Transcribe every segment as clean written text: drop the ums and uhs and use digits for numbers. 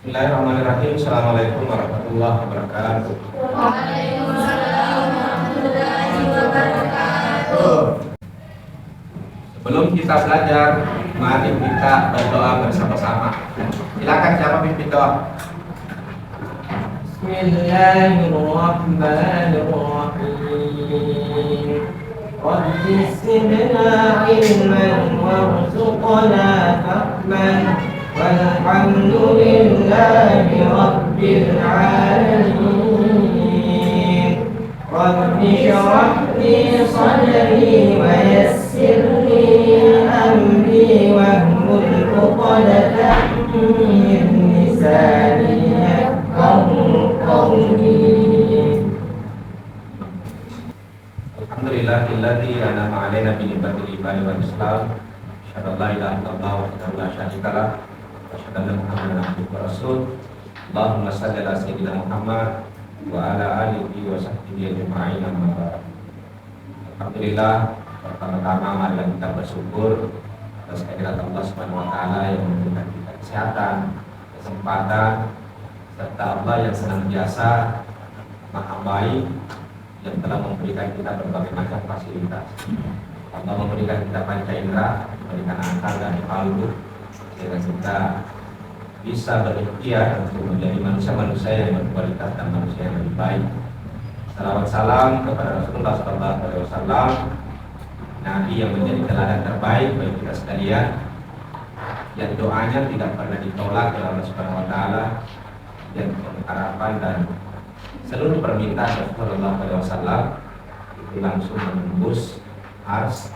Bismillahirrahmanirrahim. Assalamualaikum warahmatullahi wabarakatuh. Waalaikumsalam warahmatullahi wabarakatuh. Sebelum kita belajar, mari kita berdoa bersama-sama. Silakan siapa pimpin doa. Bismillahirrahmanirrahim. Rabbi zidna ilman warzuqna fahman walhamdulillahi rabbil alamin. Rabbi shrah li sadri wa yassir li amri wahlul 'uqdatam min lisani yafqahu qawli. Alhamdulillahilladzi an'ama 'alaina bi ni'matil iman wal islam. Asyhadu an la ilaha illallah wahdahu la syarika lah wa asyhadu anna Muhammadan abduhu wa rasuluh. Allahumma shalli ala sayyidina Muhammad wa ala alihi wa sahbihi ajma'in. Amma ba'd. Alhamdulillah, pertama-tama mari kita bersyukur atas kehadirat Allah Subhanahu wa taala yang memberikan kita kesehatan, kesempatan, serta Allah yang senantiasa Maha Baik yang telah memberikan kita berbagai macam fasilitas. Allah memberikan kita panca indera, memberikan akal dan kalbu, sehingga kita bisa berikhtiar untuk menjadi manusia-manusia yang berkualitas dan manusia yang lebih baik. Salawat salam kepada Rasulullah SAW, Nabi yang menjadi teladan terbaik bagi kita sekalian, yang doanya tidak pernah ditolak oleh Allah Subhanahu Wa Taala, dan harapan dan seluruh permintaan Rasulullah SAW itu langsung menembus ars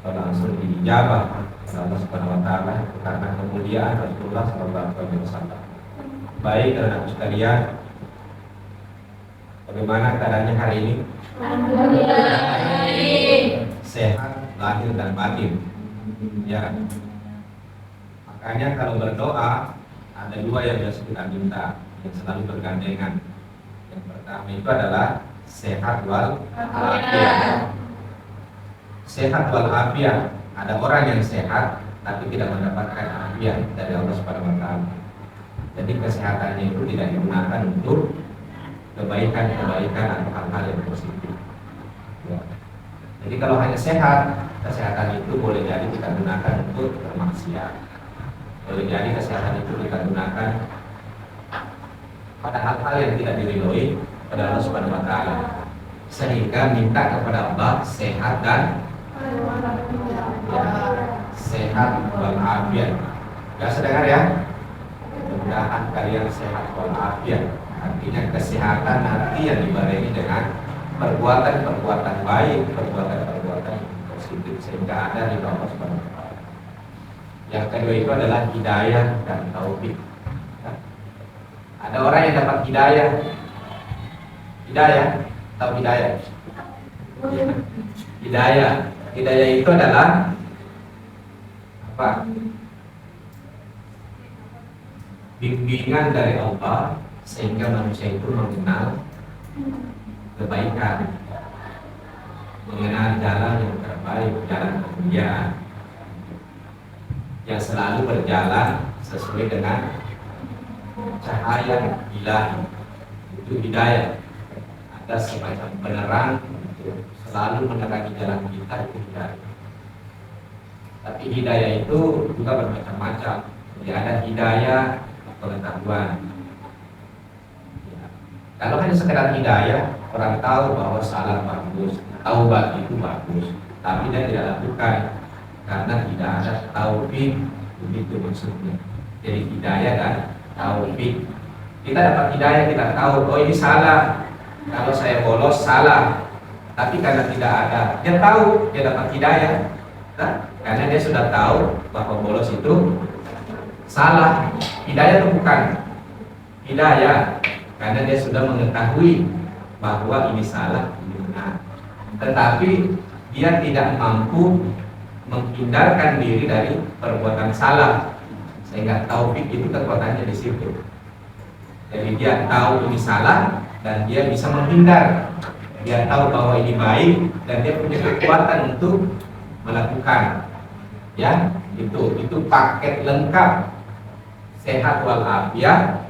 atau langsung dijabah oleh Allah Subhanahu Wa Taala karena kemuliaan Rasulullah SAW. Baik anak sekalian, bagaimana keadaannya hari ini? Alhamdulillah baik. Sehat lahir dan batin. Ya. Makanya kalau berdoa ada dua yang biasa kita minta yang selalu bergandengan. Yang pertama itu adalah sehat wal afiat. Sehat wal afiat. Ada orang yang sehat tapi tidak mendapatkan afiat dari Allah Subhanahu wa taala. Jadi kesehatannya itu tidak digunakan untuk kebaikan-kebaikan atau hal-hal yang positif. Ya. Jadi kalau hanya sehat, kesehatan itu boleh jadi kita gunakan untuk bermaksiat. Boleh jadi kesehatan itu kita gunakan pada hal-hal yang tidak diridhoi pada Allah Subhanahu wa taala. Sehingga minta kepada Allah sehat dan sehat wal afiat. Gak sedengar ya? Mudah-mudahan kalian sehat wal afiat. Artinya kesehatan hati yang dibarengi dengan perbuatan-perbuatan baik, perbuatan-perbuatan positif sehingga ada di Allah Subhanahu wa taala. Yang kedua itu adalah hidayah dan taufik. Ada orang yang dapat hidayah. Hidayah, tahu hidayah? Hidayah itu adalah apa? Bimbingan dari Allah sehingga manusia itu mengenal kebaikan, mengenal jalan yang terbaik, jalan kemuliaan, yang selalu berjalan sesuai dengan cahaya ilahi. Itu hidayah. Ada semacam penerang untuk selalu menerangi jalan kita, itu hidayah. Tapi hidayah itu juga bermacam-macam. Jadi ada hidayah pengetahuan. Ya. Kalau hanya sekedar hidayah, orang tahu bahwa salah bagus, taubat itu bagus, tapi dia tidak lakukan karena tidak ada taufik, begitu maksudnya. Jadi hidayah dan taufik. Kita dapat hidayah, kita tahu oh ini salah. Kalau saya bolos salah. Tapi karena tidak ada, dia tahu dia dapat hidayah. Nah, karena dia sudah tahu bahwa bolos itu salah. Hidayah itu bukan hidayah karena dia sudah mengetahui bahwa ini salah, ini benar. Tetapi dia tidak mampu menghindarkan diri dari perbuatan salah. Sehingga taufik itu kekuatannya di situ. Jadi dia tahu ini salah dan dia bisa menghindar. Dia tahu bahwa ini baik dan dia punya kekuatan untuk melakukan. Ya, itu paket lengkap sehat walafiat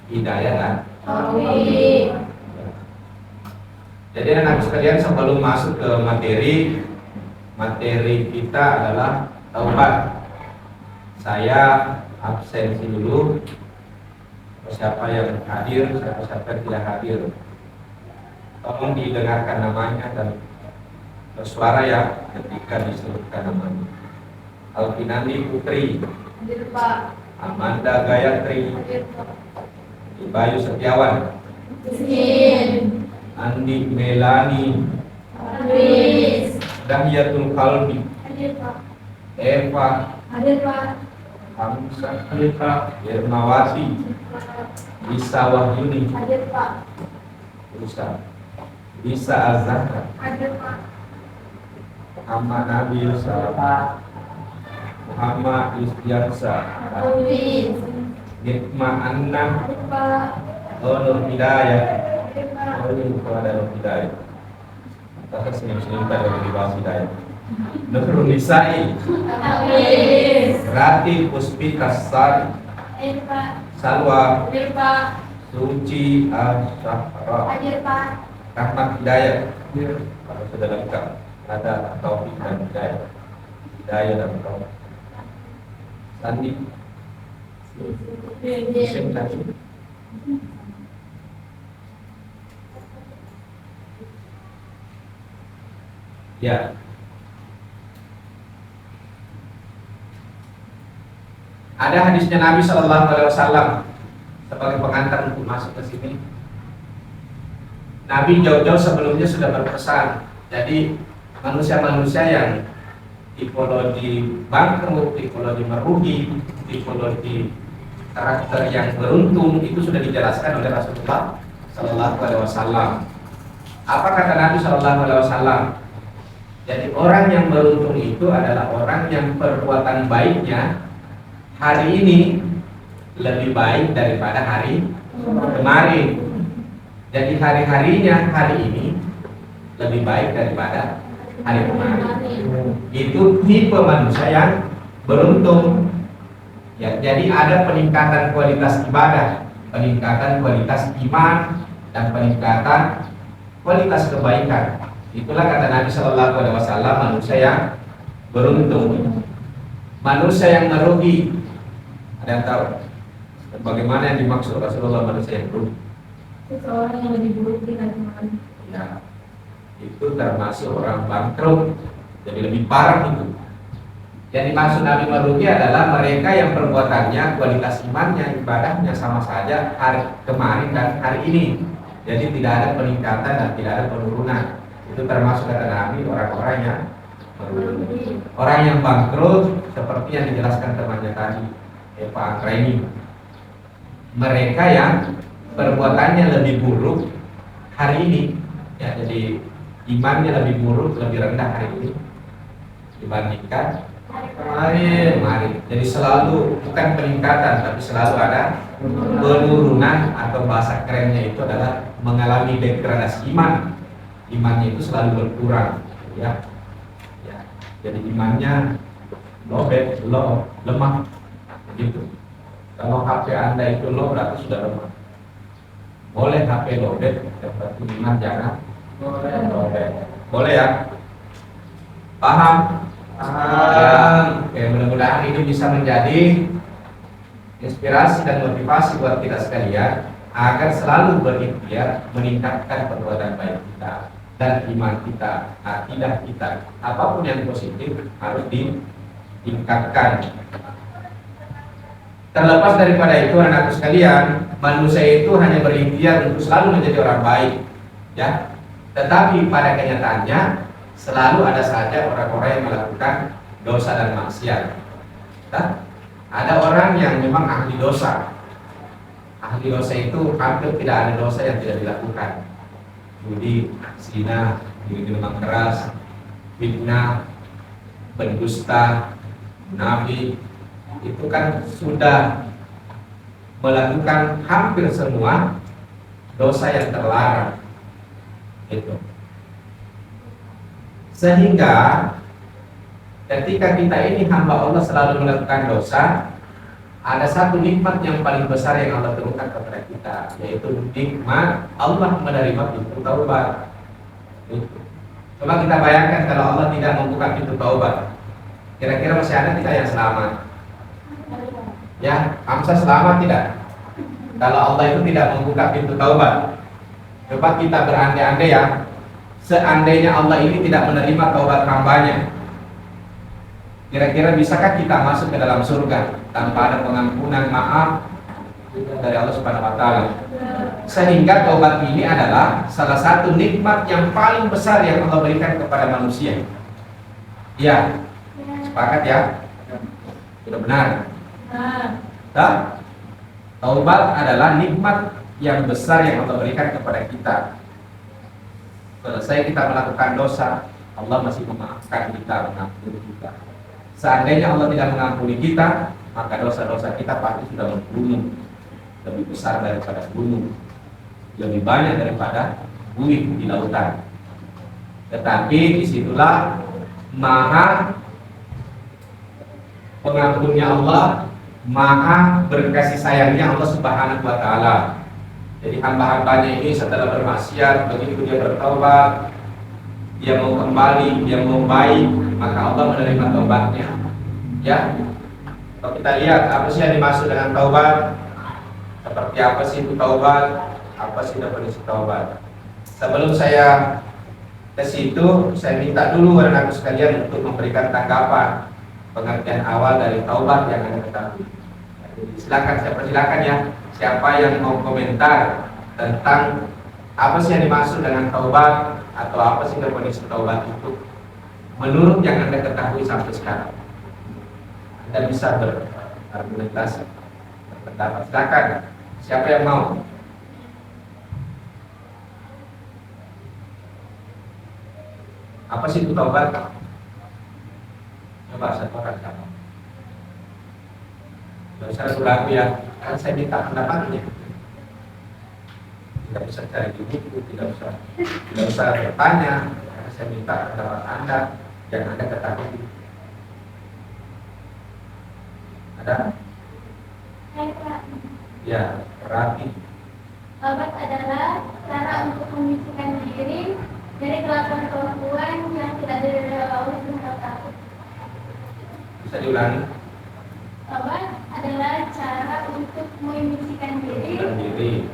hidayah dan Tauhid. jadi anak sekalian, sebelum masuk ke materi kita adalah taubat. Saya absensi dulu. Siapa yang hadir, siapa yang tidak hadir, tolong didengarkan namanya dan bersuara ya ketika disebutkan namanya. Alfinandi Putri, Hadir Pak. Amanda Gayatri, Hadir Pak. Bayu Setiawan, Izin. Andi Melani, Habis. Dahyatul Kalbi, Hadir Pak. Eva, Hadir Pak. Hamzah, Irmawati, Bisa Wahyuni, Hadir Pak. Bisa Azhar, Hadir Pak. Muhammad Nabil Salam, Muhammad Istiansa, Habis. Nikma Anna, Hadir Pak. Nur Hidayah, Hadir Pak. Nur Hidayah. Kita senyum-senyum dari bawah Hidayah. Nurul Nisai, Habis. Rati Puspita Sari, Hadir Pak. Salwa, Hadir Pak. Suci Asyahra, Hadir Pak. Rahmat Hidayah. Kalau sudah lengkap, ada Taufik dan Hidayah. Hidayah dan Taufik. Sandi, Hussein tadi. Ya. Ada hadisnya Nabi Shallallahu Alaihi Wasallam sebagai pengantar untuk masuk ke sini. Nabi jauh-jauh sebelumnya sudah berpesan. Jadi manusia-manusia yang tipologi bangkrut, tipologi merugi, tipologi karakter yang beruntung itu sudah dijelaskan oleh Rasulullah Shallallahu Alaihi Wasallam. Apa kata Nabi Shallallahu Alaihi Wasallam? Jadi orang yang beruntung itu adalah orang yang perbuatan baiknya hari ini lebih baik daripada hari kemarin. Jadi hari-harinya hari ini lebih baik daripada hari kemarin. Itu tipe manusia yang beruntung. Ya, jadi ada peningkatan kualitas ibadah, peningkatan kualitas iman, dan peningkatan kualitas kebaikan. Itulah kata Nabi Shallallahu Alaihi Wasallam, manusia yang beruntung. Manusia yang merugi, ada yang tahu bagaimana yang dimaksud Rasulullah manusia yang merugi? Seseorang yang lebih buruk dari kemarin. Ya, itu termasuk orang bangkrut, jadi lebih parah itu. Yang dimaksud Nabi merugi adalah mereka yang perbuatannya, kualitas imannya, ibadahnya sama saja hari kemarin dan hari ini. Jadi tidak ada peningkatan dan tidak ada penurunan. Itu termasuk kata Nabi orang-orang yang merugi. Orang yang bangkrut seperti yang dijelaskan temannya tadi, Pak Anggra ini. Mereka yang perbuatannya lebih buruk hari ini, ya, jadi imannya lebih buruk, lebih rendah hari ini dibandingkan kemarin. Jadi selalu bukan peningkatan, tapi selalu ada penurunan, atau bahasa kerennya itu adalah mengalami degradasi iman. Imannya itu selalu berkurang, ya. Jadi imannya lemah, begitu. Kalau HP Anda itu low, berarti sudah lemah. Boleh HP lowbat, tapi iman jangan lowbat. Boleh ya? Paham? Ya. Oke, mudah-mudahan ini bisa menjadi inspirasi dan motivasi buat kita sekalian agar selalu berikhtiar meningkatkan perbuatan baik kita dan iman kita, akidah kita. Apapun yang positif harus ditingkatkan. Terlepas daripada itu, anakku sekalian, manusia itu hanya berikhtiar untuk selalu menjadi orang baik, ya. Tetapi pada kenyataannya selalu ada saja orang-orang yang melakukan dosa dan maksiat. Nah, ada orang yang memang ahli dosa. Ahli dosa itu hampir tidak ada dosa yang tidak dilakukan. Judi, zina, minuman keras, fitnah, pendusta, munafik, itu kan sudah melakukan hampir semua dosa yang terlarang. Itu. Sehingga ketika kita ini hamba Allah selalu melakukan dosa, ada satu nikmat yang paling besar yang Allah berikan kepada kita, yaitu nikmat Allah menerima pintu taubat. Coba kita bayangkan kalau Allah tidak membuka pintu taubat, kira-kira masih ada tidak yang selamat? Ya, Hamzah selamat tidak? Kalau Allah itu tidak membuka pintu taubat, coba kita berandai-andai ya, seandainya Allah ini tidak menerima taubat hambanya, kira-kira bisakah kita masuk ke dalam surga tanpa ada pengampunan maaf dari Allah Subhanahu wa taala? Sehingga taubat ini adalah salah satu nikmat yang paling besar yang Allah berikan kepada manusia. Ya, sepakat ya? Sudah benar. Nah, taubat adalah nikmat yang besar yang Allah berikan kepada kita. Selesai kita melakukan dosa, Allah masih memaafkan kita, mengampuni kita. Seandainya Allah tidak mengampuni kita, maka dosa-dosa kita pasti sudah membunuh, lebih besar daripada gunung, lebih banyak daripada buih di lautan. Tetapi disitulah maha pengampunnya Allah, maha berkasih sayangnya Allah Subhanahu wa taala. Jadi hamba-hambanya ini setelah bermaksiat, begitu dia bertaubat, dia mau kembali, dia mau baik, maka Allah menerima taubatnya. Ya, kalau kita lihat apa sih yang dimaksud dengan taubat, seperti apa sih itu taubat, apa sih definisi taubat. Sebelum saya ke situ, saya minta dulu anak-anak sekalian untuk memberikan tanggapan pengertian awal dari taubat yang Anda ketahui. Silakan, saya persilakan ya, siapa yang mau komentar tentang apa sih yang dimaksud dengan taubat atau apa sih definisi taubat itu menurut yang Anda ketahui sampai sekarang. Anda bisa berargumentasi, berpendapat. Silakan, siapa yang mau? Apa sih itu taubat? Coba satu orang siapa? Tidak usah ragu-ragu ya, kan saya minta pendapatnya. Tidak usah cari di buku, tidak usah bertanya, karena saya minta pendapat Anda yang Anda ketahui. Ada? Hai Pak. Ya, rapi. Taubat adalah cara untuk menyucikan diri dari kelakuan perempuan yang tidak diridhoi Allah Subhanahu wa taala. Bisa diulangi? Taubat adalah cara untuk menyucikan diri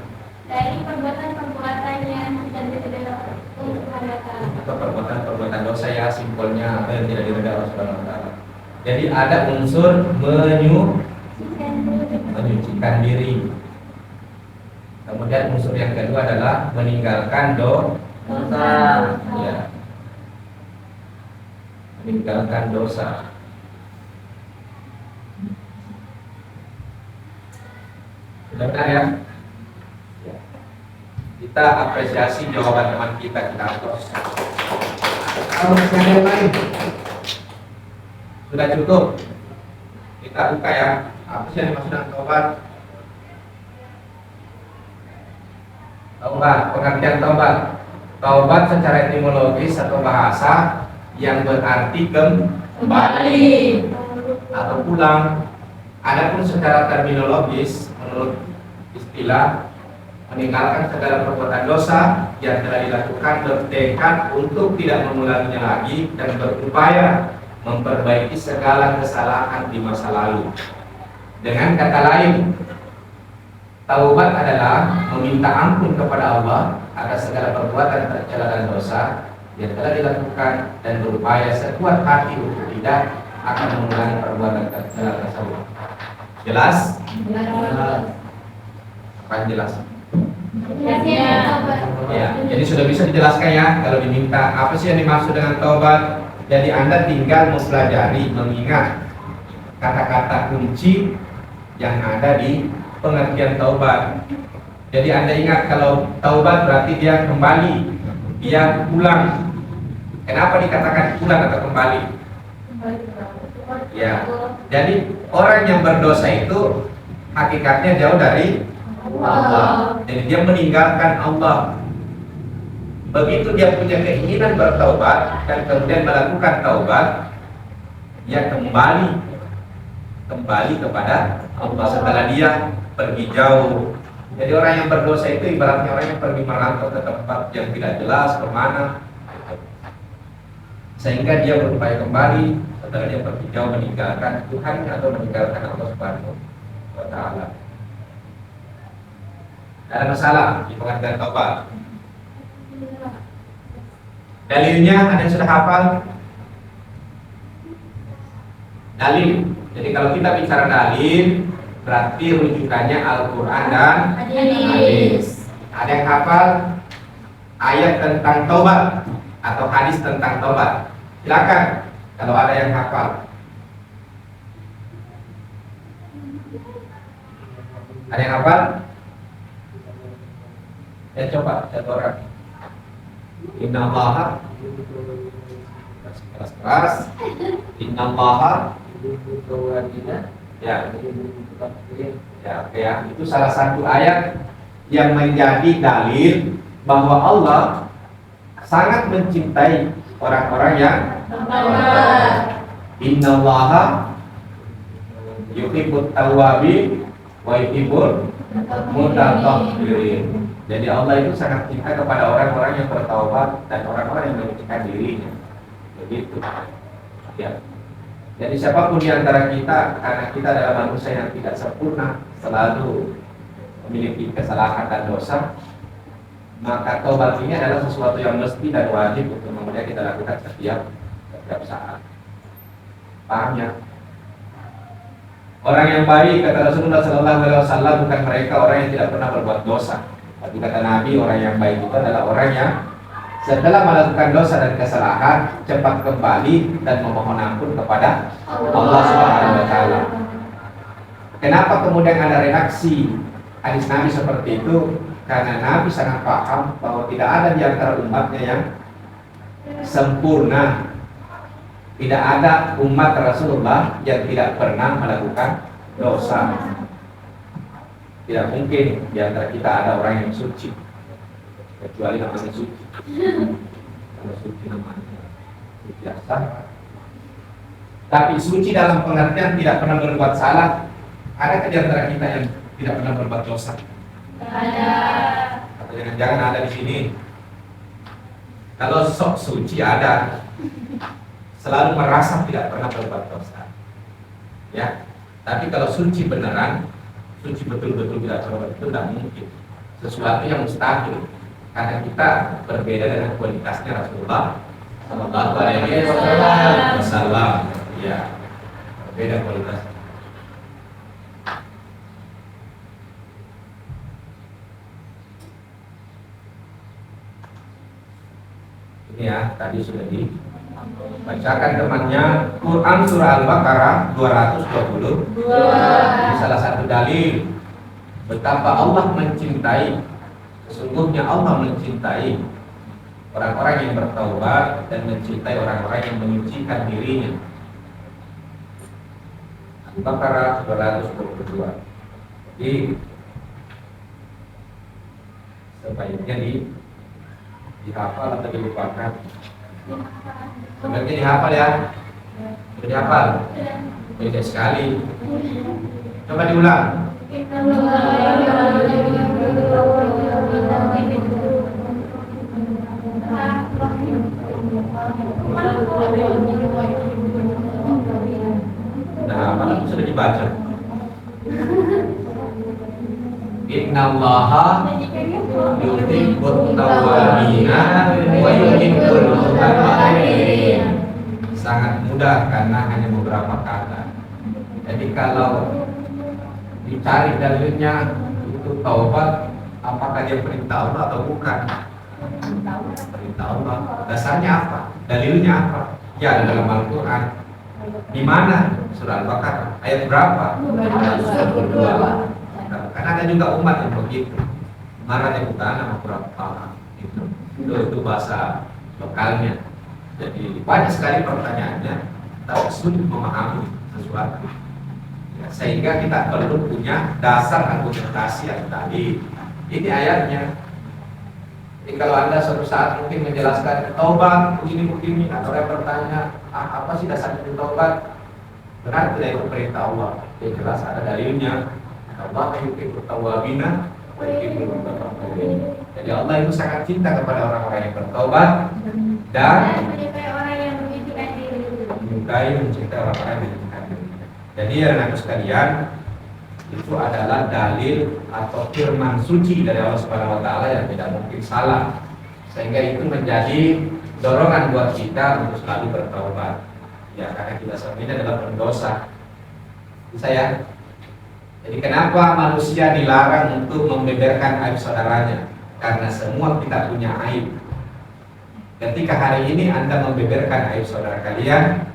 dari perbuatan-perbuatan yang tidak diridhoi Allah Subhanahu wa taala. Atau perbuatan-perbuatan dosa ya, simpelnya apa yang tidak diridhoi Allah Subhanahu wa taala. Jadi ada unsur menyucikan diri. Kemudian unsur yang kedua adalah meninggalkan dosa. Ya. Meninggalkan dosa. Sudah benar ya? Ya. Kita apresiasi jawaban teman kita aplaus. Kalau yang lain sudah cukup, kita buka ya. Apa sih yang dimaksud dengan taubat? Taubat, pengertian taubat. Taubat secara etimologis atau bahasa yang berarti kembali atau pulang. Adapun secara terminologis, menurut istilah, meninggalkan segala perbuatan dosa yang telah dilakukan, bertekad untuk tidak mengulanginya lagi dan berupaya memperbaiki segala kesalahan di masa lalu. Dengan kata lain, taubat adalah meminta ampun kepada Allah atas segala perbuatan tercela dan dosa yang telah dilakukan dan berupaya sekuat hati untuk tidak akan mengulangi perbuatan tercela tersebut. Jelas? Apa yang jelas? Ya, jadi sudah bisa dijelaskan ya kalau diminta apa sih yang dimaksud dengan taubat. Jadi Anda tinggal mempelajari, mengingat kata-kata kunci yang ada di pengertian taubat. Jadi Anda ingat kalau taubat berarti dia kembali, dia pulang. Kenapa dikatakan pulang atau kembali? Ya, jadi orang yang berdosa itu hakikatnya jauh dari Allah. Jadi dia meninggalkan Allah. Begitu dia punya keinginan bertaubat dan kemudian melakukan taubat, dia kembali kembali kepada Allah setelah dia pergi jauh. Jadi orang yang berdosa itu ibaratnya orang yang pergi merantau ke tempat yang tidak jelas kemana, sehingga dia berupaya kembali setelah dia pergi jauh meninggalkan Tuhan atau meninggalkan Allah Subhanahu wa Ta'ala. Ada masalah di pengertian taubat. Dalilnya ada yang sudah hafal? Dalil. Jadi kalau kita bicara dalil, berarti rujukannya Al-Quran dan hadis. Ada yang hafal ayat tentang taubat atau hadis tentang taubat? Silakan kalau ada yang hafal. Ada yang hafal? Ya coba satu orang. Innallaha keras. Innallaha ya, oke ya. Itu salah satu ayat yang menjadi dalil bahwa Allah sangat mencintai orang-orang yang Innallaha yuhibbut tawwabin wa yuhibbul mutatahhirin. Jadi Allah itu sangat cinta kepada orang-orang yang bertaubat dan orang-orang yang menyucikan dirinya. Begitu. Ya. Jadi siapapun di antara kita, karena kita adalah manusia yang tidak sempurna, selalu memiliki kesalahan dan dosa, maka taubat ini adalah sesuatu yang mesti dan wajib untuk kemudian kita lakukan setiap saat. Paham ya? Orang yang baik, kata Rasulullah SAW, bukan mereka orang yang tidak pernah berbuat dosa. Tapi kata Nabi, orang yang baik itu adalah orang yang setelah melakukan dosa dan kesalahan cepat kembali dan memohon ampun kepada Allah Subhanahu wa Ta'ala. Kenapa kemudian ada reaksi hadis Nabi seperti itu? Karena Nabi sangat paham bahwa tidak ada di antara umatnya yang sempurna. Tidak ada umat Rasulullah yang tidak pernah melakukan dosa. Tidak mungkin di antara kita ada orang yang suci, kecuali namanya suci. Kalau suci namanya biasa. Tapi suci dalam pengertian tidak pernah berbuat salah. Ada di antara kita yang tidak pernah berbuat dosa? Ada. Atau jangan-jangan ada di sini. Kalau sok suci ada, selalu merasa tidak pernah berbuat dosa. Ya. Tapi kalau suci beneran, suci betul-betul tidak berbuat itu tidak mungkin. Sesuatu yang mustahil. Karena kita berbeda dengan kualitasnya Rasulullah Sallallahu Alaihi Wasallam. Ya, berbeda kualitasnya. Ini ya, tadi sudah dibacakan temannya Quran Surah Al-Baqarah 220. Ini salah satu dalil betapa Allah mencintai. Sesungguhnya Allah mencintai orang-orang yang bertaubat dan mencintai orang-orang yang menyucikan dirinya. Al-Baqarah 222. Jadi sebaiknya dihafal atau dilupakan. Sebaiknya dihafal ya. Sudah dihafal? Beda sekali. Coba diulang. Nah, malam sudah dibaca. Innallaha yuhibbut tawwabina wa yuhibbul mutatahhirin. Sangat mudah karena hanya beberapa kata. Jadi kalau dicari dalilnya itu taubat, apakah dia perintah Allah atau bukan? Perintah Allah. Dasarnya apa? Dalilnya apa? Ya, dalam Al-Quran. Di mana? Surah Al-Baqarah. Ayat berapa? 122. Karena ada juga umat yang begitu. Marahnya bukan nama berapa. Itu bahasa lokalnya. Jadi banyak sekali pertanyaannya, tapi sulit memahami sesuatu. Ya, sehingga kita perlu punya dasar argumentasi yang tadi. Ini ayatnya. Jadi kalau Anda suatu saat mungkin menjelaskan taubat begini-begini, atau yang bertanya, apa sih dasarnya taubat? Benar tidak itu perintah Allah? Ya jelas ada dalilnya. Allah yuhibbut tawwabina wa yuhibbul mutatahhirin. Jadi Allah itu sangat cinta kepada orang-orang yang bertaubat dan menyukai orang yang menyucikan diri. mencintai orang-orang yang menyucikan diri. Jadi anak sekalian, itu adalah dalil atau firman suci dari Allah Subhanahu wa taala yang tidak mungkin salah. Sehingga itu menjadi dorongan buat kita untuk selalu bertaubat. Ya, karena kita semua ini adalah pendosa. Saya. Jadi kenapa manusia dilarang untuk membeberkan aib saudaranya? Karena semua kita punya aib. Ketika hari ini Anda membeberkan aib saudara kalian,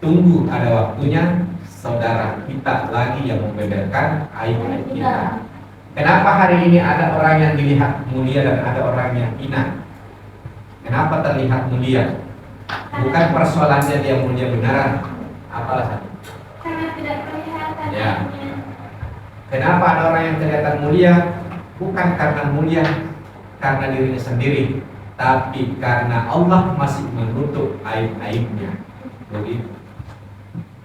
tunggu ada waktunya saudara kita lagi yang membeberkan aib kita. Kenapa hari ini ada orang yang dilihat mulia dan ada orang yang hina? Kenapa terlihat mulia? Bukan persoalannya dia mulia beneran. Apa alasannya? Karena tidak kelihatan. Ya. Kenapa ada orang yang kelihatan mulia? Bukan karena mulia karena dirinya sendiri, tapi karena Allah masih menutup aib-aibnya. Begitu.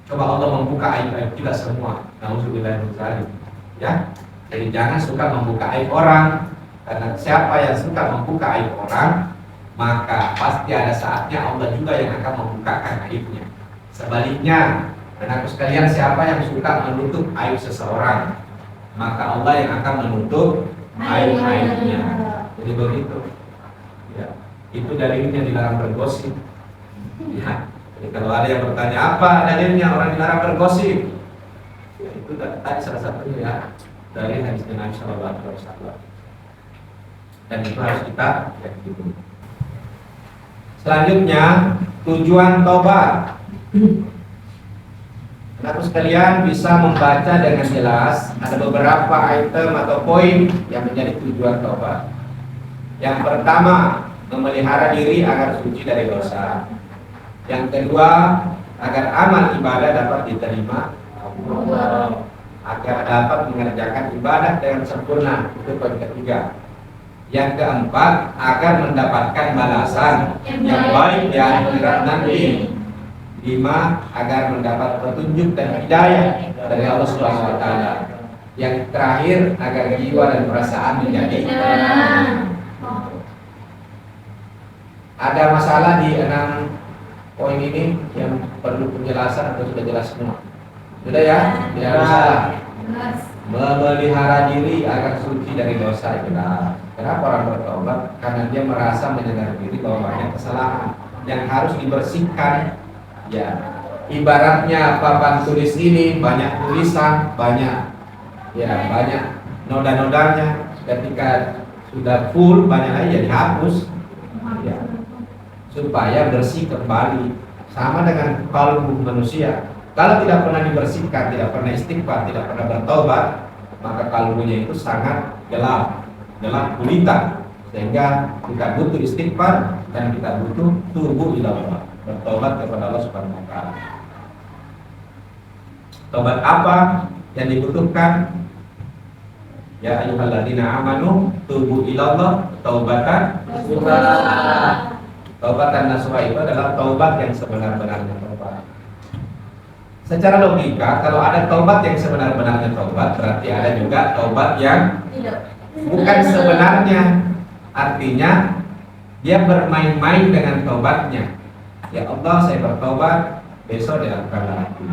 Coba Allah membuka aib-aib kita semua. Nauzubillah min dzalik. Ya. Jadi jangan suka membuka aib orang, karena siapa yang suka membuka aib orang, maka pasti ada saatnya Allah juga yang akan membukakan aibnya. Sebaliknya, anakku sekalian, siapa yang suka menutup aib seseorang, maka Allah yang akan menutup aib-aibnya. Jadi begitu. Ya, itu dalilnya dilarang bergosip. Ya. Jadi kalau ada yang bertanya apa dalilnya orang dilarang bergosip, ya, itu tadi salah satunya ya dari hadis Nabi Sallallahu Alaihi Wasallam. Dan itu harus kita yakini. Selanjutnya tujuan tobat. Teman sekalian bisa membaca dengan jelas ada beberapa item atau poin yang menjadi tujuan tobat. Yang pertama, memelihara diri agar suci dari dosa. Yang kedua, agar amal ibadah dapat diterima Allah, agar dapat mengerjakan ibadah dengan sempurna. Itu poin ketiga. Yang keempat, agar mendapatkan balasan yang baik di akhirat nanti. 5, agar mendapat petunjuk dan hidayah dari Allah Subhanahu wa taala. Yang terakhir, agar jiwa dan perasaan menjadi tenang. Ada masalah di 6 poin ini yang perlu penjelasan atau sudah jelas semua? Sudah ya? Tidak ada masalah. Memelihara diri agar suci dari dosa jelas. Kenapa orang bertobat? Karena dia merasa menyadari diri bahwa banyak kesalahan yang harus dibersihkan. Ya, ibaratnya papan tulis ini banyak tulisan, banyak noda-nodanya. Ketika sudah full banyak aja dihapus, ya, supaya bersih kembali. Sama dengan kalbu manusia. Kalau tidak pernah dibersihkan, tidak pernah istighfar, tidak pernah bertobat, maka kalbunya itu sangat gelap gulita. Sehingga kita butuh istighfar dan kita butuh tubuh ilallah, bertobat kepada Allah Subhanahu wa taala. Tobat apa yang dibutuhkan? Ya ayyuhalladzina amanu tubu ilallah taubatan nasuha. Taubatan nasuha itu adalah taubat yang sebenar-benarnya taubat. Secara logika, kalau ada taubat yang sebenar-benarnya taubat, berarti ada juga taubat yang bukan sebenarnya. Artinya dia bermain-main dengan taubatnya. Ya Allah, saya bertobat, besok dilakukan lagi.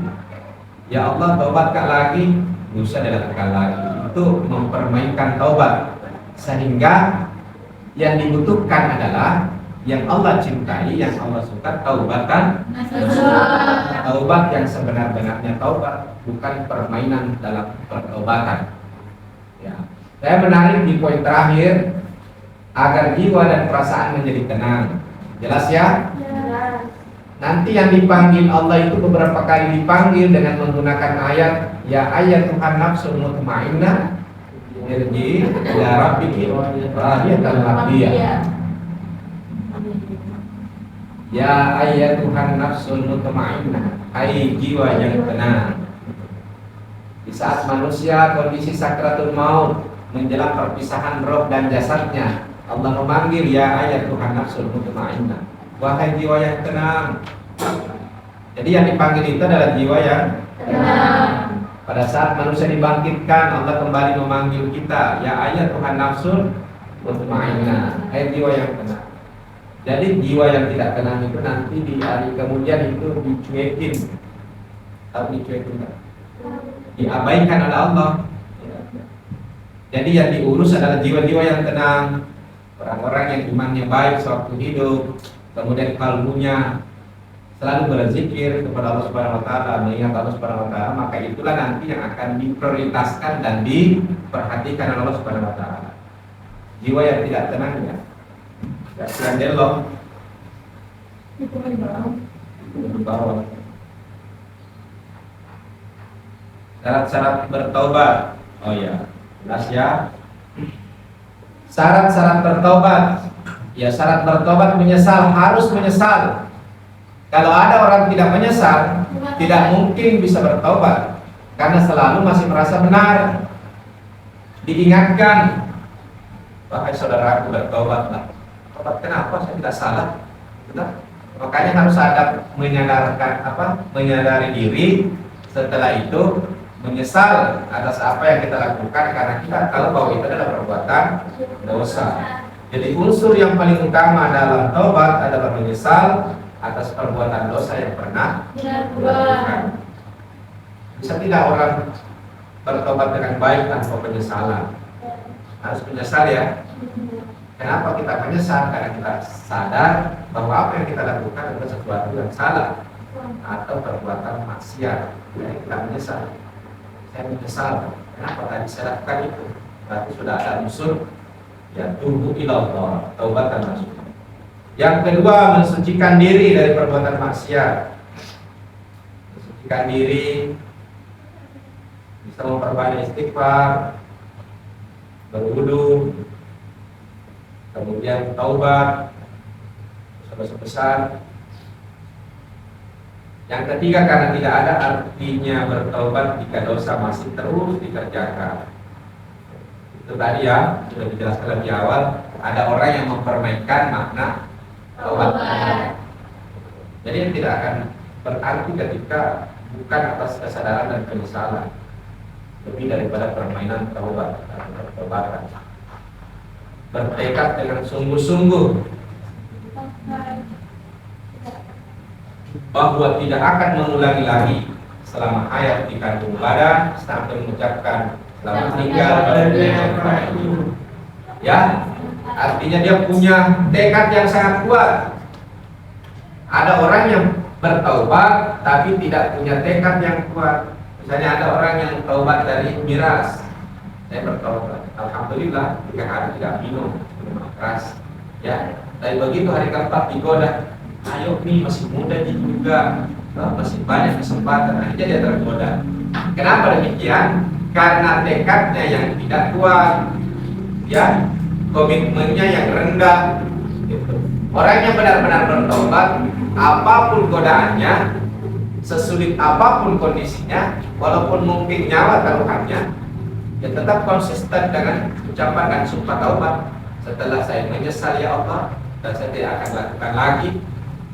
Ya Allah, taubatkan lagi, lusa dilakukan lagi. Itu mempermainkan taubat. Sehingga yang dibutuhkan adalah yang Allah cintai, yang Allah suka, taubatan nasuha. Taubat yang sebenar-benarnya taubat, bukan permainan dalam pertobatan. Ya. Saya menarik di poin terakhir, agar jiwa dan perasaan menjadi tenang. Jelas ya? Nanti yang dipanggil Allah itu beberapa kali dipanggil dengan menggunakan ayat, ya ayat Tuhan nafsul mutmainnah irji ila rabbiki radiyatan mardiyah. Ya ayat Tuhan nafsul mutmainnah, hai jiwa yang tenang. Di saat manusia kondisi sakratul maut, menjelang perpisahan roh dan jasadnya, Allah memanggil ya ayat Tuhan nafsul mutmainnah, wahai jiwa yang tenang. Jadi yang dipanggil itu adalah jiwa yang tenang. pada saat manusia dibangkitkan, Allah kembali memanggil kita, ya ayat Tuhan nafsun mutmainnah, hai jiwa yang tenang. Jadi jiwa yang tidak tenang itu nanti di hari kemudian itu dicuekin, atau dicuekin, diabaikan oleh Allah. Jadi yang diurus adalah jiwa-jiwa yang tenang, orang-orang yang imannya baik sewaktu hidup, kemudian kalbunya selalu berzikir kepada Allah Subhanahu wa taala, mengingat Allah Subhanahu wa taala, maka itulah nanti yang akan diprioritaskan dan diperhatikan oleh Allah Subhanahu wa taala. Jiwa yang tidak tenang ya kasihan delok Itu di bawah. Syarat-syarat bertaubat. Oh ya, jelas ya. Syarat-syarat bertaubat. Ya, syarat bertobat menyesal, harus menyesal. Kalau ada orang tidak menyesal, tidak mungkin bisa bertobat karena selalu masih merasa benar. Diingatkan, wahai saudaraku, bertobatlah. Tobat kenapa? Saya tidak salah. Benar? Makanya harus ada menyadari diri. Setelah itu menyesal atas apa yang kita lakukan karena kita tahu bahwa itu adalah perbuatan dosa. Jadi unsur yang paling utama dalam taubat adalah menyesal atas perbuatan dosa yang pernah dilakukan. Bisa tidak orang bertobat dengan baik tanpa penyesalan? Harus menyesal ya. Kenapa kita menyesal? Karena kita sadar bahwa apa yang kita lakukan adalah sesuatu yang salah atau perbuatan maksiat. Jadi kita menyesal. Saya menyesal. Kenapa tadi saya lakukan itu? Berarti sudah ada unsur ya tubu ilallah, taubatan nasuh. Yang kedua, mensucikan diri dari perbuatan maksiat. Mensucikan diri bisa memperbanyak istighfar, berwudu, kemudian taubat dosa besar. Yang ketiga, karena tidak ada artinya bertaubat jika dosa masih terus dikerjakan. Itu tadi ya sudah dijelaskan lebih awal. Ada orang yang mempermainkan makna taubat. Jadi tidak akan berarti ketika bukan atas kesadaran dan penyesalan, lebih daripada permainan taubat dan pertobatan. Bertekad dengan sungguh-sungguh bahwa tidak akan mengulangi lagi selama hayat di kandung badan sampai mengucapkan selamat tinggal pada dunia yang baik. Ya, artinya dia punya tekad yang sangat kuat. Ada orang yang bertaubat tapi tidak punya tekad yang kuat. Misalnya ada orang yang taubat dari miras. Saya bertaubat, alhamdulillah 3 hari tidak minum keras. Ya, tapi begitu hari keempat digoda, ayo nih masih muda juga, masih banyak kesempatan. Akhirnya dia tergoda. Kenapa demikian? Karena tekadnya yang tidak kuat, ya, komitmennya yang rendah. Gitu. Orang yang benar-benar bertobat, apapun godaannya, sesulit apapun kondisinya, walaupun mungkin nyawa taruhannya, ya tetap konsisten dengan ucapan dan sumpah taubat. Setelah saya menyesal ya Allah dan saya tidak akan lakukan lagi,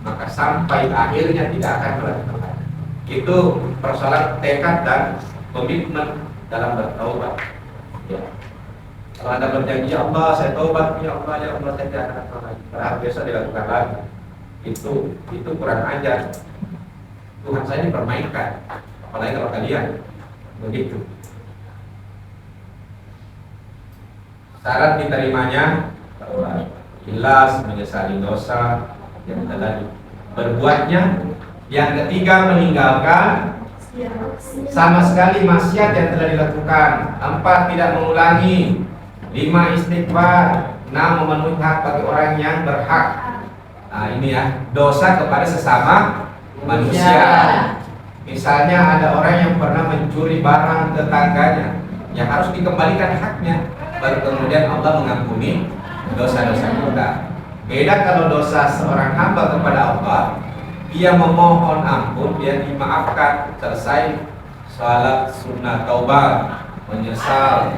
maka sampai akhirnya tidak akan melakukan lagi. Itu persoalan tekad dan komitmen dalam bertaubat. Ya. Kalau Anda berjanji ya Allah saya taubat, ya Allah saya tidak akan lakukan lagi, padahal besok dilakukan lagi, itu kurang ajar. Tuhan saya dipermainkan, apalagi kalau kalian begitu. Syarat diterimanya jelas menyesali dosa yang telah berbuatnya. Yang ketiga, meninggalkan sama sekali maksiat yang telah dilakukan. 4, tidak mengulangi. 5, istighfar. 6, memenuhi hak bagi orang yang berhak. Nah ini ya, dosa kepada sesama manusia. Misalnya ada orang yang pernah mencuri barang tetangganya, yang harus dikembalikan haknya, baru kemudian Allah mengampuni dosa-dosa kita. Beda kalau dosa seorang hamba kepada Allah, dia memohon ampun, dia dimaafkan, selesai salat sunnah taubat, menyesal,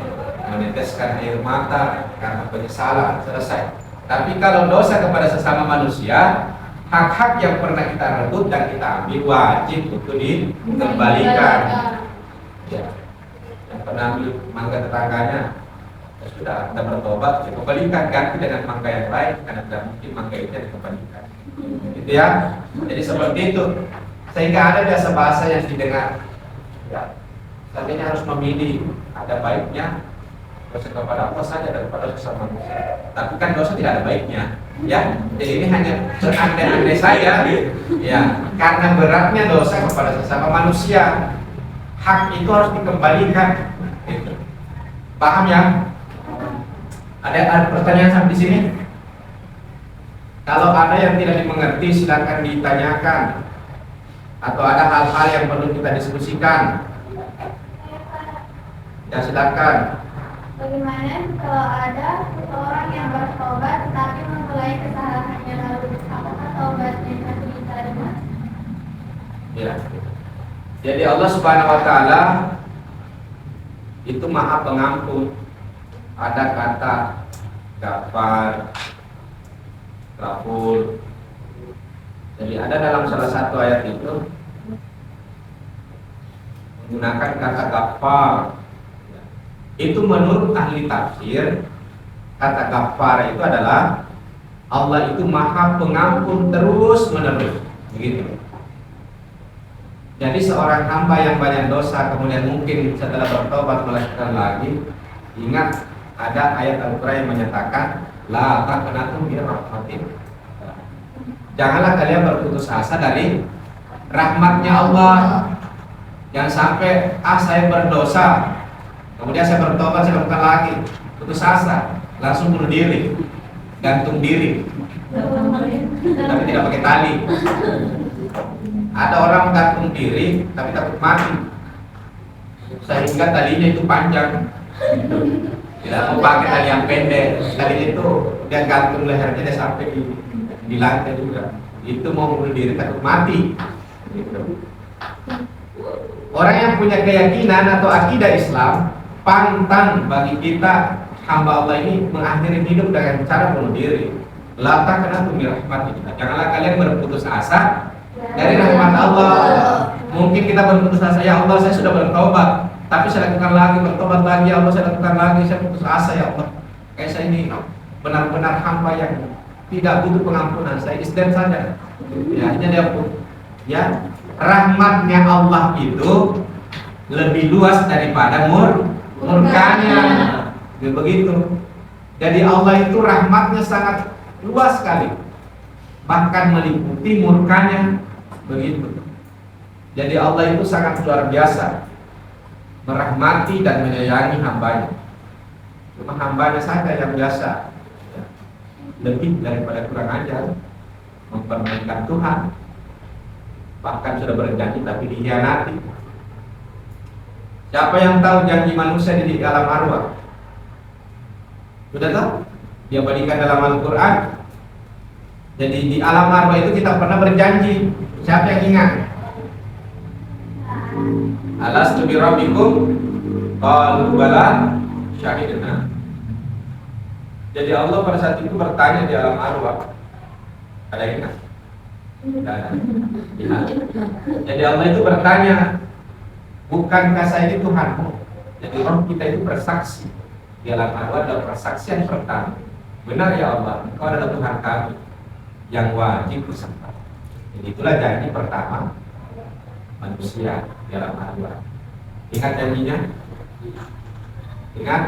meneteskan air mata karena penyesalan, selesai. Tapi kalau dosa kepada sesama manusia, hak-hak yang pernah kita rebut dan kita ambil wajib untuk dikembalikan. Ya. Yang pernah ambil mangga tetangganya, ya sudah, Anda bertobat, ya kembalikan, ganti dengan mangga yang lain, karena tidak mungkin mangga itu dikembalikan. Gitu ya. Jadi seperti itu. Sehingga ada jasa bahasa yang didengar. Ya. Seandainya harus memilih, ada baiknya dosa kepada Allah saja daripada dosa manusia. Tapi kan dosa tidak ada baiknya, ya. Jadi ini hanya berandai-andai saya, ya. Karena beratnya dosa kepada sesama manusia, hak itu harus dikembalikan. Gitu. Paham ya? Ada pertanyaan sampai di sini? Kalau ada yang tidak dimengerti, silakan ditanyakan. Atau ada hal-hal yang perlu kita diskusikan, ya silakan. Bagaimana kalau ada seseorang yang bertobat tapi mengulangi kesalahannya, lalu apakah tobatnya itu diterima? Ya. Jadi Allah Subhanahu wa taala itu Maha Pengampun. Ada kata Ghafar, Ghafur. Jadi ada dalam salah satu ayat itu menggunakan kata Ghafar. Itu menurut ahli tafsir, kata Ghafar itu adalah Allah itu Maha Pengampun terus menerus, begitu. Jadi seorang hamba yang banyak dosa kemudian mungkin setelah bertobat melakukan lagi, ingat ada ayat Al-Qur'an yang menyatakan la taqnatu min rahmatin. Janganlah kalian berputus asa dari rahmatnya Allah. Jangan sampai saya berdosa kemudian saya bertobat, saya lakukan lagi, putus asa, langsung bunuh diri, gantung diri, tapi tidak pakai tali. Ada orang gantung diri, tapi takut mati, sehingga talinya itu panjang, tidak mau pakai tali yang pendek. Tali itu dia gantung lehernya, dia sampai di lantai juga. Itu mau bunuh diri, takut mati. Orang yang punya keyakinan atau akidah Islam, pantang bagi kita hamba Allah ini mengakhiri hidup dengan cara bunuh diri. La taqnatu min rahmatillah. Janganlah kalian berputus asa dari rahmat Allah. Mungkin kita berputus asa, ya Allah saya sudah bertobat, tapi saya lakukan lagi, bertobat lagi, ya Allah saya lakukan lagi, saya putus asa ya Allah. Kayak saya ini benar-benar hamba yang tidak butuh pengampunan, saya Islam saja. Ya, hanya dia pun. Ya, rahmatnya Allah itu lebih luas daripada murkanya, begitu. Jadi Allah itu rahmatnya sangat luas sekali, bahkan meliputi murkanya, begitu. Jadi Allah itu sangat luar biasa merahmati dan menyayangi hambanya. Cuma hambanya saja yang biasa, lebih daripada kurang ajar, mempermainkan Tuhan, bahkan sudah berjanji tapi dikhianati. Siapa yang tahu janji manusia di alam arwah? Sudah tahu? Dia berikan dalam Al-Quran. Jadi di alam arwah itu kita pernah berjanji. Siapa yang ingat? Alastu bi rabbikum? Qalu bala syahidna. Jadi Allah pada saat itu bertanya di alam arwah. Ada yang ingat? Tidak ada. Ya. Jadi Allah itu bertanya, bukankah saya ini Tuhanmu? Jadi roh kita itu bersaksi. Di alam arwah adalah persaksian pertama. Benar ya Allah, Engkau adalah Tuhan kami yang wajib bersembah. Jadi itulah janji pertama manusia di alam arwah. Ingat janjinya? Ingat?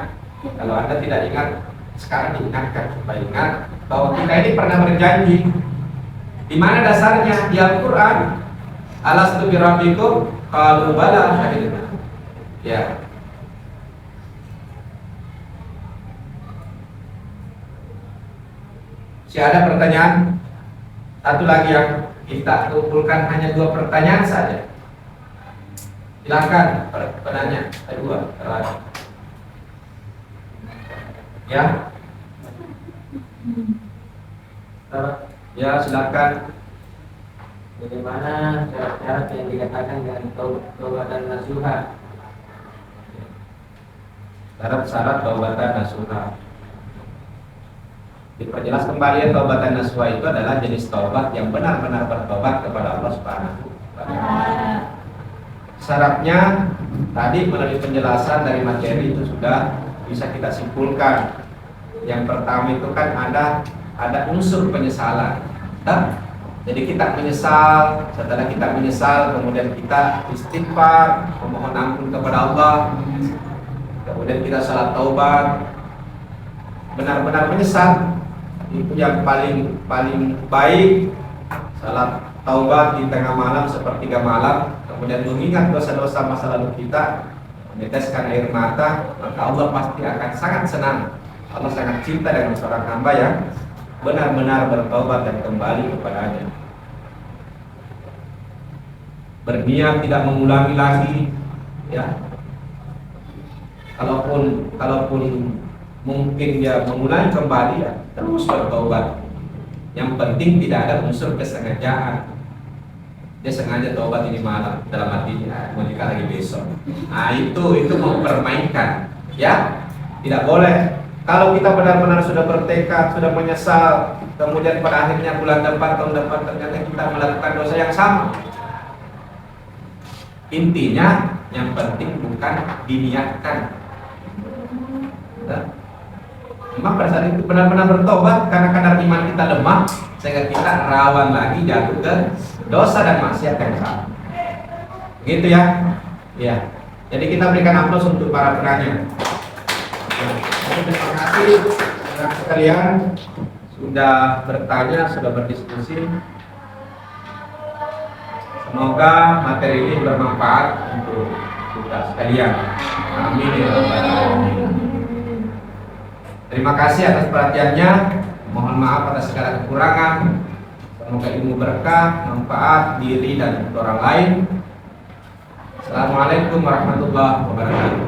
Kalau Anda tidak ingat, sekarang diingatkan supaya ingat bahwa kita ini pernah berjanji. Di mana dasarnya? Di Al-Quran. Alastu bi rabbikum? Qalu bala syahidna. Ya. Si ada pertanyaan? Satu lagi yang kita kumpulkan hanya 2 pertanyaan saja. Silakan penanya. Ada 2 terakhir. Ya. Ya, silakan. Bagaimana syarat-syarat yang dikatakan dengan taubatan nasuha? Syarat taubatan nasuha. Diperjelas kembali taubatan nasuha itu adalah jenis taubat yang benar-benar bertobat kepada Allah Subhanahu wa Ta'ala. Syaratnya tadi melalui penjelasan dari materi itu sudah bisa kita simpulkan. Yang pertama itu kan ada unsur penyesalan. Jadi kita menyesal, setelah kita menyesal kemudian kita istighfar, memohon ampun kepada Allah. Kemudian kita salat taubat, benar-benar menyesal. Itu yang paling baik. Salat taubat di tengah malam sepertiga malam, kemudian mengingat dosa-dosa masa lalu kita, meneteskan air mata, maka Allah pasti akan sangat senang. Allah sangat cinta dengan seorang hamba yang benar-benar bertaubat dan kembali kepadanya. Berniat tidak mengulangi lagi, ya. Kalaupun mungkin dia mengulangi kembali, ya terus bertaubat. Yang penting tidak ada unsur kesengajaan. Dia sengaja taubat ini malam, dalam hatinya mau nikah lagi besok. Nah itu mempermainkan, ya tidak boleh. Kalau kita benar-benar sudah bertekad, sudah menyesal, kemudian pada akhirnya bulan depan, tahun depan ternyata kita melakukan dosa yang sama. Intinya yang penting bukan diniatkan. Memang pada saat itu benar-benar bertobat karena kadar iman kita lemah sehingga kita rawan lagi jatuh ke dosa dan maksiat yang sama. Gitu ya. Ya. Jadi kita berikan aplaus untuk para penanya. Terima kasih anak sekalian sudah bertanya, sudah berdiskusi. Semoga materi ini bermanfaat untuk kita sekalian. Amin ya rabbal alamin. Terima kasih atas perhatiannya. Mohon maaf atas segala kekurangan. Semoga ilmu berkah, manfaat diri dan untuk orang lain. Assalamualaikum warahmatullahi wabarakatuh.